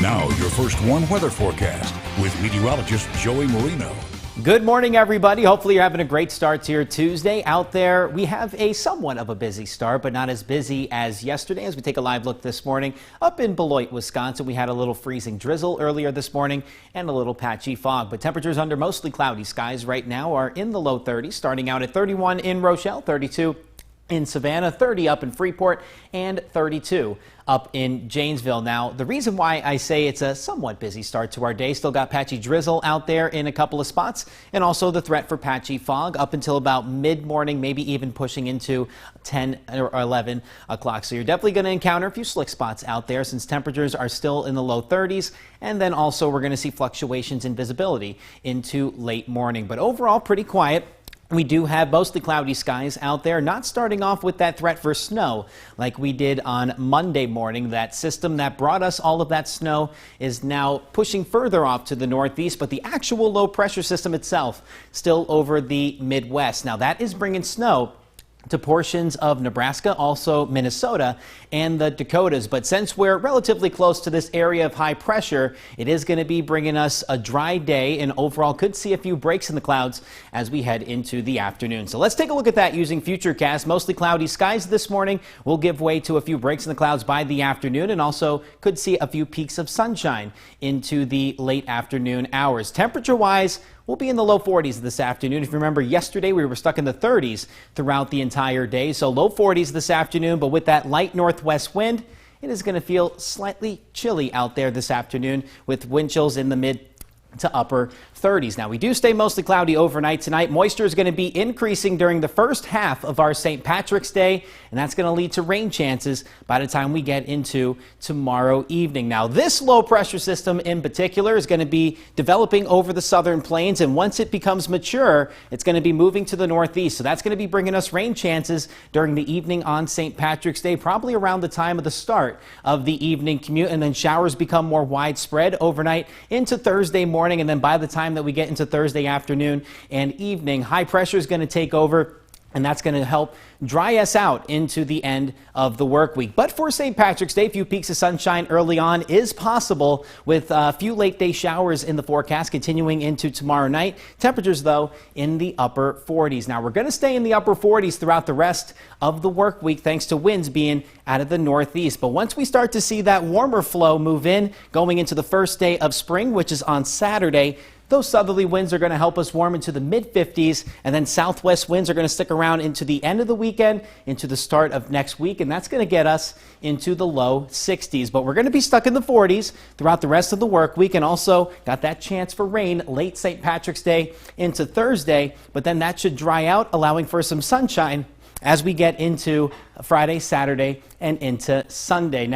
Now, your first warm weather forecast with meteorologist Joey Marino. Good morning, everybody. Hopefully you're having a great start to your Tuesday. Out there, we have a somewhat of a busy start, but not as busy as yesterday. As we take a live look this morning, up in Beloit, Wisconsin, we had a little freezing drizzle earlier this morning and a little patchy fog. But temperatures under mostly cloudy skies right now are in the low 30s, starting out at 31 in Rochelle, 32 in Savannah, 30 up in Freeport, and 32 up in Janesville. Now, the reason why I say it's a somewhat busy start to our day, still got patchy drizzle out there in a couple of spots, and also the threat for patchy fog up until about mid-morning, maybe even pushing into 10 or 11 o'clock. So you're definitely going to encounter a few slick spots out there since temperatures are still in the low 30s, and then also we're going to see fluctuations in visibility into late morning. But overall, pretty quiet. We do have mostly cloudy skies out there, not starting off with that threat for snow like we did on Monday morning. That system that brought us all of that snow is now pushing further off to the northeast, but the actual low pressure system itself still over the Midwest. Now that is bringing snow to portions of Nebraska, also Minnesota and the Dakotas. But since we're relatively close to this area of high pressure, it is going to be bringing us a dry day and overall could see a few breaks in the clouds as we head into the afternoon. So let's take a look at that using FUTURECAST. Mostly cloudy skies this morning will give way to a few breaks in the clouds by the afternoon, and also could see a few peaks of sunshine into the late afternoon hours. Temperature-wise, we'll be in the low 40s this afternoon. If you remember, yesterday we were stuck in the 30s throughout the entire day. So low 40s this afternoon, but with that light northwest wind, it is going to feel slightly chilly out there this afternoon with wind chills in the mid to upper 30s. Now, we do stay mostly cloudy overnight tonight. Moisture is going to be increasing during the first half of our St. Patrick's Day, and that's going to lead to rain chances by the time we get into tomorrow evening. Now, this low pressure system in particular is going to be developing over the southern plains, and once it becomes mature, it's going to be moving to the northeast. So that's going to be bringing us rain chances during the evening on St. Patrick's Day, probably around the time of the start of the evening commute, and then showers become more widespread overnight into Thursday morning. And then by the time that we get into Thursday afternoon and evening, high pressure is going to take over, and that's going to help dry us out into the end of the work week. But for St. Patrick's Day, a few peaks of sunshine early on is possible with a few late day showers in the forecast continuing into tomorrow night. Temperatures, though, in the upper 40s. Now, we're going to stay in the upper 40s throughout the rest of the work week thanks to winds being out of the northeast. But once we start to see that warmer flow move in going into the first day of spring, which is on Saturday, those southerly winds are going to help us warm into the mid-50s, and then southwest winds are going to stick around into the end of the weekend, into the start of next week, and that's going to get us into the low 60s. But we're going to be stuck in the 40s throughout the rest of the work week, and also got that chance for rain late St. Patrick's Day into Thursday, but then that should dry out, allowing for some sunshine as we get into Friday, Saturday, and into Sunday.